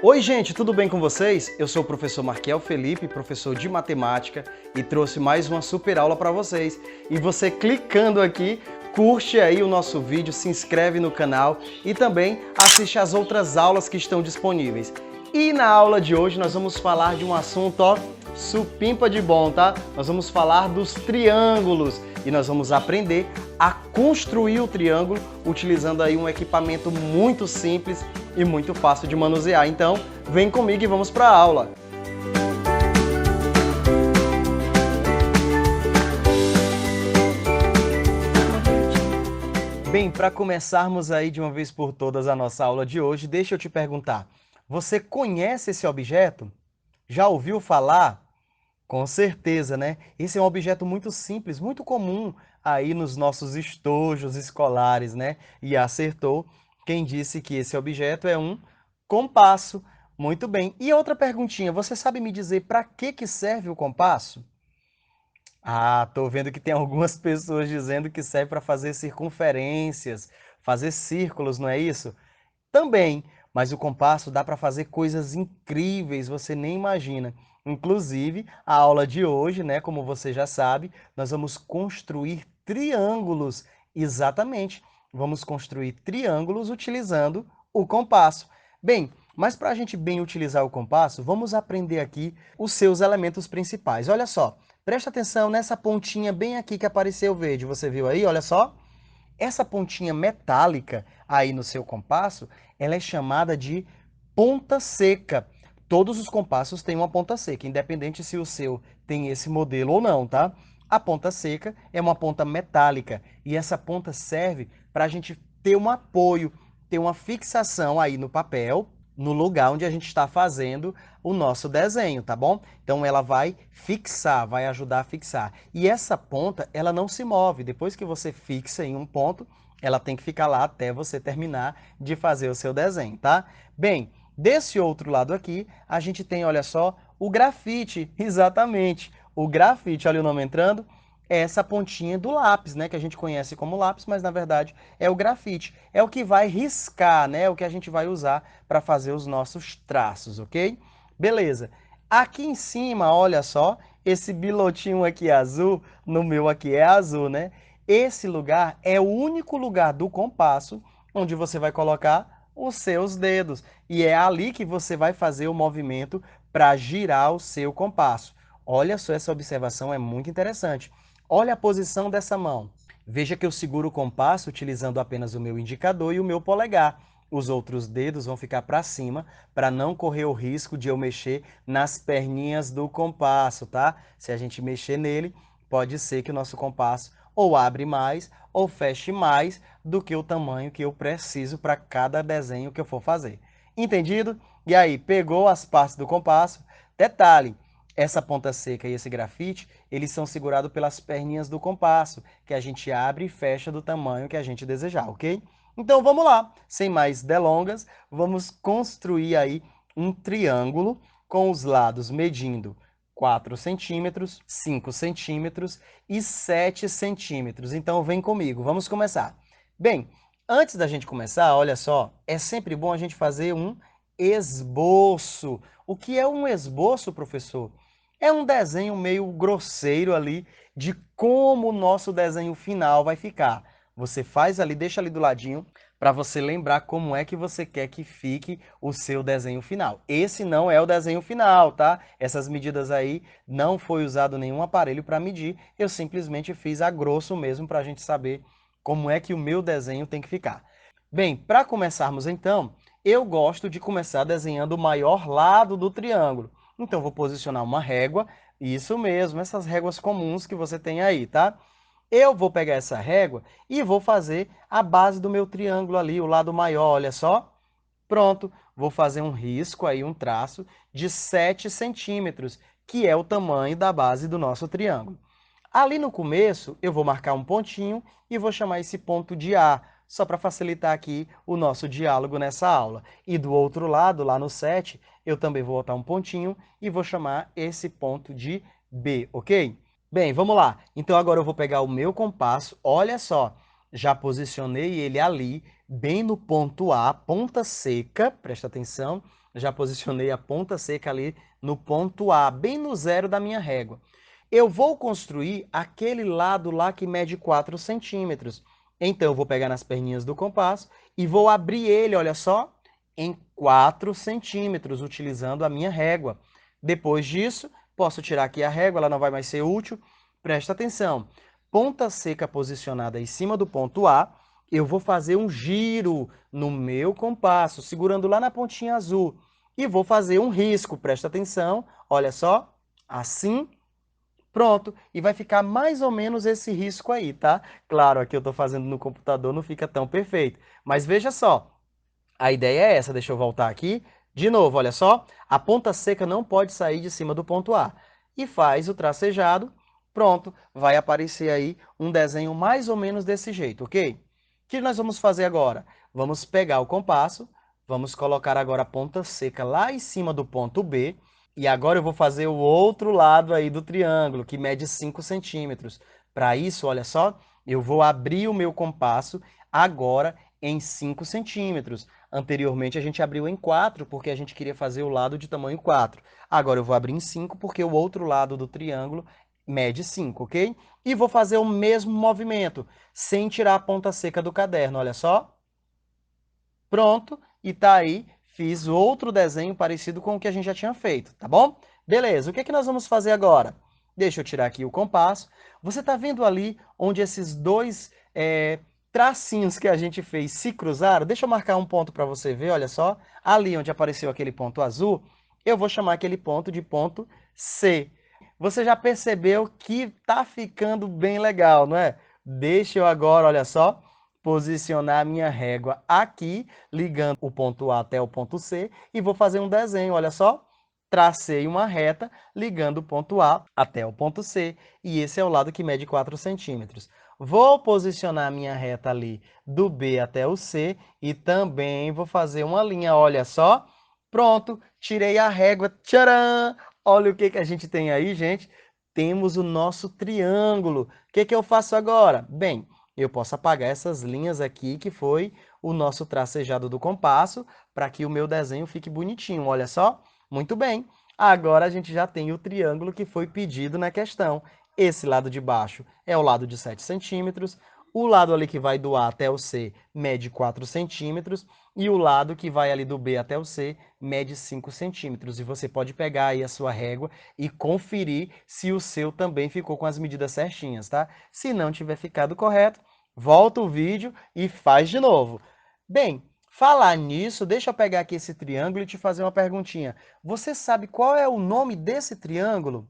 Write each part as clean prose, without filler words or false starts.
Oi, gente, tudo bem com vocês? Eu sou o professor Marquiel Felipe, professor de matemática, e trouxe mais uma super aula para vocês. E você clicando aqui, curte aí o nosso vídeo, se inscreve no canal e também assiste as outras aulas que estão disponíveis. E na aula de hoje nós vamos falar de um assunto, ó, supimpa de bom, tá? Nós vamos falar dos triângulos e nós vamos aprender a construir o triângulo utilizando aí um equipamento muito simples e muito fácil de manusear. Então, vem comigo e vamos para a aula. Bem, para começarmos aí de uma vez por todas a nossa aula de hoje, deixa eu te perguntar, você conhece esse objeto? Já ouviu falar? Com certeza, né? Esse é um objeto muito simples, muito comum aí nos nossos estojos escolares, né? E acertou quem disse que esse objeto é um compasso. Muito bem. E outra perguntinha, você sabe me dizer para que serve o compasso? Ah, tô vendo que tem algumas pessoas dizendo que serve para fazer circunferências, fazer círculos, não é isso? Também, mas o compasso dá para fazer coisas incríveis, você nem imagina. Inclusive, a aula de hoje, né, como você já sabe, nós vamos construir triângulos. Exatamente, vamos construir triângulos utilizando o compasso. Bem, mas para a gente bem utilizar o compasso, vamos aprender aqui os seus elementos principais. Olha só, presta atenção nessa pontinha bem aqui que apareceu verde. Você viu aí? Olha só. Essa pontinha metálica aí no seu compasso, ela é chamada de ponta seca. Todos os compassos têm uma ponta seca, independente se o seu tem esse modelo ou não, tá? A ponta seca é uma ponta metálica e essa ponta serve para a gente ter um apoio, ter uma fixação aí no papel, no lugar onde a gente está fazendo o nosso desenho, tá bom? Então ela vai fixar, vai ajudar a fixar. E essa ponta, ela não se move. Depois que você fixa em um ponto, ela tem que ficar lá até você terminar de fazer o seu desenho, tá? Bem, desse outro lado aqui, a gente tem, olha só, o grafite. Exatamente. O grafite, olha o nome entrando, é essa pontinha do lápis, né? Que a gente conhece como lápis, mas na verdade é o grafite. É o que vai riscar, né? É o que a gente vai usar para fazer os nossos traços, ok? Beleza. Aqui em cima, olha só, esse bilotinho aqui azul, no meu aqui é azul, né? Esse lugar é o único lugar do compasso onde você vai colocar os seus dedos. E é ali que você vai fazer o movimento para girar o seu compasso. Olha só, essa observação é muito interessante. Olha a posição dessa mão. Veja que eu seguro o compasso utilizando apenas o meu indicador e o meu polegar. Os outros dedos vão ficar para cima para não correr o risco de eu mexer nas perninhas do compasso, tá? Se a gente mexer nele, pode ser que o nosso compasso ou abre mais ou feche mais do que o tamanho que eu preciso para cada desenho que eu for fazer. Entendido? E aí, pegou as partes do compasso? Detalhe, essa ponta seca e esse grafite, eles são segurados pelas perninhas do compasso, que a gente abre e fecha do tamanho que a gente desejar, ok? Então vamos lá, sem mais delongas, vamos construir aí um triângulo com os lados medindo 4 centímetros, 5 centímetros e 7 centímetros. Então vem comigo, vamos começar. Bem, antes da gente começar, olha só, é sempre bom a gente fazer um esboço. O que é um esboço, professor? É um desenho meio grosseiro ali de como o nosso desenho final vai ficar. Você faz ali, deixa ali do ladinho, para você lembrar como é que você quer que fique o seu desenho final. Esse não é o desenho final, tá? Essas medidas aí não foi usado nenhum aparelho para medir, eu simplesmente fiz a grosso mesmo para a gente saber como é que o meu desenho tem que ficar. Bem, para começarmos então, eu gosto de começar desenhando o maior lado do triângulo. Então, vou posicionar uma régua, isso mesmo, essas réguas comuns que você tem aí, tá? Eu vou pegar essa régua e vou fazer a base do meu triângulo ali, o lado maior, olha só. Pronto, vou fazer um risco aí, um traço de 7 centímetros, que é o tamanho da base do nosso triângulo. Ali no começo, eu vou marcar um pontinho e vou chamar esse ponto de A, só para facilitar aqui o nosso diálogo nessa aula. E do outro lado, lá no 7, eu também vou botar um pontinho e vou chamar esse ponto de B, ok? Bem, vamos lá. Então agora eu vou pegar o meu compasso, olha só, já posicionei ele ali, bem no ponto A, ponta seca, presta atenção, já posicionei a ponta seca ali no ponto A, bem no zero da minha régua. Eu vou construir aquele lado lá que mede 4 centímetros. Então, eu vou pegar nas perninhas do compasso e vou abrir ele, olha só, em 4 centímetros, utilizando a minha régua. Depois disso, posso tirar aqui a régua, ela não vai mais ser útil. Presta atenção. Ponta seca posicionada em cima do ponto A, eu vou fazer um giro no meu compasso, segurando lá na pontinha azul. E vou fazer um risco, presta atenção, olha só, assim, pronto. E vai ficar mais ou menos esse risco aí, tá? Claro, aqui eu estou fazendo no computador, não fica tão perfeito. Mas veja só, a ideia é essa, deixa eu voltar aqui. De novo, olha só, a ponta seca não pode sair de cima do ponto A. E faz o tracejado, pronto, vai aparecer aí um desenho mais ou menos desse jeito, ok? O que nós vamos fazer agora? Vamos pegar o compasso, vamos colocar agora a ponta seca lá em cima do ponto B, e agora eu vou fazer o outro lado aí do triângulo, que mede 5 centímetros. Para isso, olha só, eu vou abrir o meu compasso agora em 5 centímetros. Anteriormente a gente abriu em 4 porque a gente queria fazer o lado de tamanho 4. Agora eu vou abrir em 5 porque o outro lado do triângulo mede 5, ok? E vou fazer o mesmo movimento, sem tirar a ponta seca do caderno, olha só. Pronto, e tá aí, fiz outro desenho parecido com o que a gente já tinha feito, tá bom? Beleza, o que é que nós vamos fazer agora? Deixa eu tirar aqui o compasso. Você tá vendo ali onde esses dois tracinhos que a gente fez se cruzaram? Deixa eu marcar um ponto para você ver, olha só. Ali onde apareceu aquele ponto azul, eu vou chamar aquele ponto de ponto C. Você já percebeu que tá ficando bem legal, não é? Deixa eu agora, olha só, posicionar a minha régua aqui, ligando o ponto A até o ponto C, e vou fazer um desenho, olha só. Tracei uma reta ligando o ponto A até o ponto C, e esse é o lado que mede 4 centímetros. Vou posicionar a minha reta ali do B até o C, e também vou fazer uma linha, olha só. Pronto, tirei a régua, tcharam! Olha o que a gente tem aí, gente. Temos o nosso triângulo. O que eu faço agora? Bem, eu posso apagar essas linhas aqui, que foi o nosso tracejado do compasso, para que o meu desenho fique bonitinho, olha só. Muito bem, agora a gente já tem o triângulo que foi pedido na questão. Esse lado de baixo é o lado de 7 centímetros, o lado ali que vai do A até o C mede 4 centímetros, e o lado que vai ali do B até o C mede 5 centímetros. E você pode pegar aí a sua régua e conferir se o seu também ficou com as medidas certinhas, tá? Se não tiver ficado correto, volta o vídeo e faz de novo. Bem, falar nisso, deixa eu pegar aqui esse triângulo e te fazer uma perguntinha. Você sabe qual é o nome desse triângulo?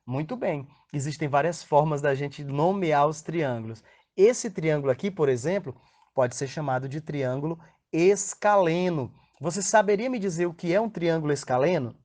Muito bem. Existem várias formas da gente nomear os triângulos. Esse triângulo aqui, por exemplo, pode ser chamado de triângulo escaleno. Você saberia me dizer o que é um triângulo escaleno?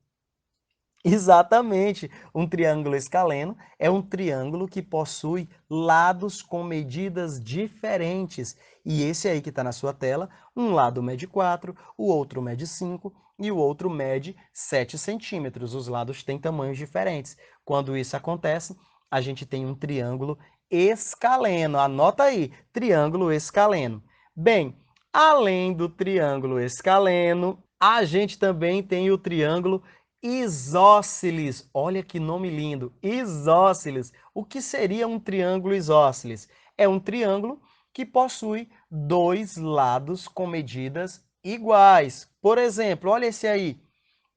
Exatamente. Um triângulo escaleno é um triângulo que possui lados com medidas diferentes. E esse aí que está na sua tela, um lado mede 4, o outro mede 5 e o outro mede 7 centímetros. Os lados têm tamanhos diferentes. Quando isso acontece, a gente tem um triângulo escaleno. Anota aí, triângulo escaleno. Bem, além do triângulo escaleno, a gente também tem o triângulo isósceles. Olha que nome lindo, isósceles. O que seria um triângulo isósceles? É um triângulo que possui dois lados com medidas iguais. Por exemplo, olha esse aí.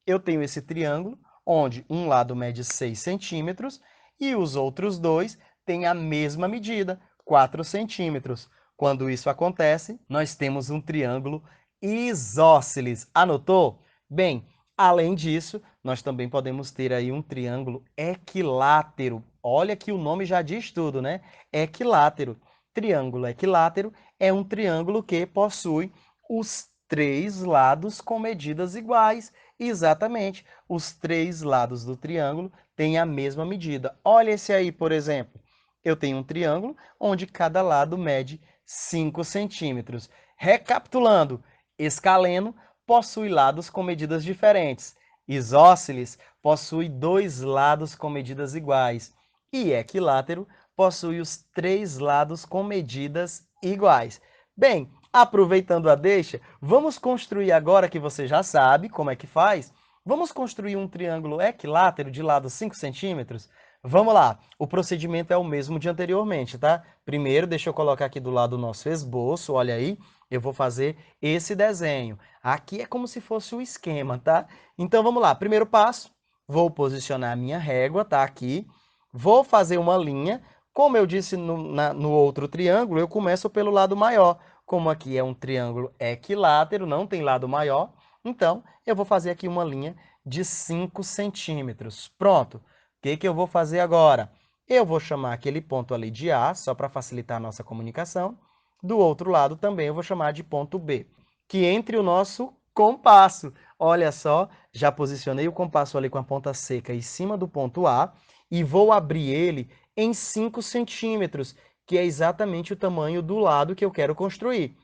Eu tenho esse triângulo, onde um lado mede 6 centímetros e os outros dois têm a mesma medida, 4 centímetros. Quando isso acontece, nós temos um triângulo isósceles. Anotou? Bem, além disso, nós também podemos ter aí um triângulo equilátero. Olha que o nome já diz tudo, né? Equilátero. Triângulo equilátero é um triângulo que possui os três lados com medidas iguais. Exatamente, os três lados do triângulo têm a mesma medida. Olha esse aí, por exemplo. Eu tenho um triângulo onde cada lado mede 5 centímetros. Recapitulando, escaleno possui lados com medidas diferentes. Isósceles possui dois lados com medidas iguais. E equilátero possui os 3 lados com medidas iguais. Bem, aproveitando a deixa, vamos construir agora que você já sabe como é que faz. Vamos construir um triângulo equilátero de lado 5 centímetros? Vamos lá, o procedimento é o mesmo de anteriormente, tá? Primeiro, deixa eu colocar aqui do lado o nosso esboço, olha aí, eu vou fazer esse desenho. Aqui é como se fosse o esquema, tá? Então vamos lá, primeiro passo, vou posicionar a minha régua, tá? Aqui, vou fazer uma linha, como eu disse no outro triângulo, eu começo pelo lado maior. Como aqui é um triângulo equilátero, não tem lado maior, então eu vou fazer aqui uma linha de 5 centímetros. Pronto. O que eu vou fazer agora? Eu vou chamar aquele ponto ali de A, só para facilitar a nossa comunicação. Do outro lado também eu vou chamar de ponto B, que entre o nosso compasso. Olha só, já posicionei o compasso ali com a ponta seca em cima do ponto A e vou abrir ele em 5 centímetros, que é exatamente o tamanho do lado que eu quero construir.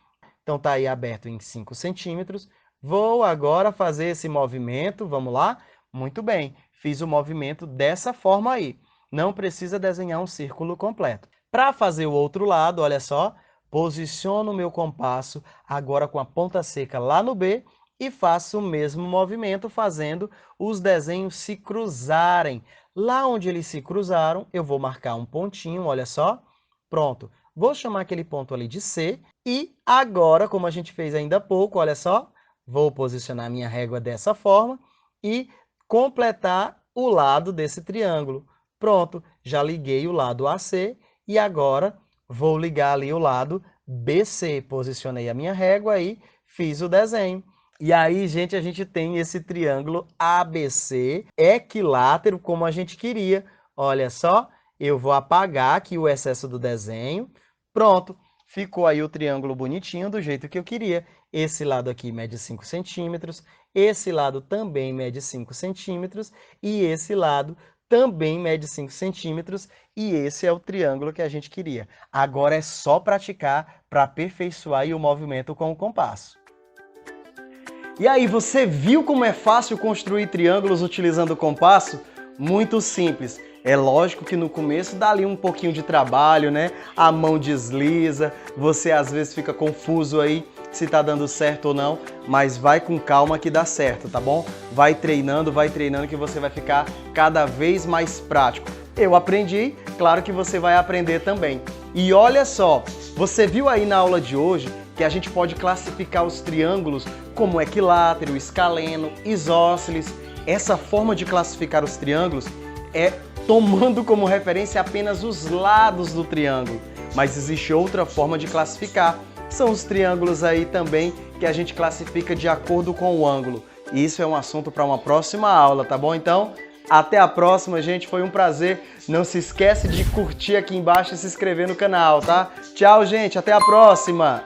Então tá aí aberto em 5 centímetros. Vou agora fazer esse movimento, vamos lá? Muito bem, fiz o movimento dessa forma aí. Não precisa desenhar um círculo completo. Para fazer o outro lado, olha só, posiciono o meu compasso agora com a ponta seca lá no B e faço o mesmo movimento fazendo os desenhos se cruzarem. Lá onde eles se cruzaram, eu vou marcar um pontinho, olha só. Pronto. Vou chamar aquele ponto ali de C e agora, como a gente fez ainda há pouco, olha só, vou posicionar minha régua dessa forma e completar o lado desse triângulo. Pronto, já liguei o lado AC e agora vou ligar ali o lado BC. Posicionei a minha régua e fiz o desenho. E aí, gente, a gente tem esse triângulo ABC equilátero como a gente queria. Olha só, eu vou apagar aqui o excesso do desenho. Pronto, ficou aí o triângulo bonitinho do jeito que eu queria. Esse lado aqui mede 5 centímetros, esse lado também mede 5 centímetros e esse lado também mede 5 centímetros e esse é o triângulo que a gente queria. Agora é só praticar para aperfeiçoar aí o movimento com o compasso. E aí, você viu como é fácil construir triângulos utilizando o compasso? Muito simples. É lógico que no começo dá ali um pouquinho de trabalho, né? A mão desliza, você às vezes fica confuso aí se tá dando certo ou não, mas vai com calma que dá certo, tá bom? Vai treinando que você vai ficar cada vez mais prático. Eu aprendi, claro que você vai aprender também. E olha só, você viu aí na aula de hoje que a gente pode classificar os triângulos como equilátero, escaleno, isósceles. Essa forma de classificar os triângulos é tomando como referência apenas os lados do triângulo. Mas existe outra forma de classificar. São os triângulos aí também que a gente classifica de acordo com o ângulo. E isso é um assunto para uma próxima aula, tá bom? Então, até a próxima, gente. Foi um prazer. Não se esquece de curtir aqui embaixo e se inscrever no canal, tá? Tchau, gente. Até a próxima.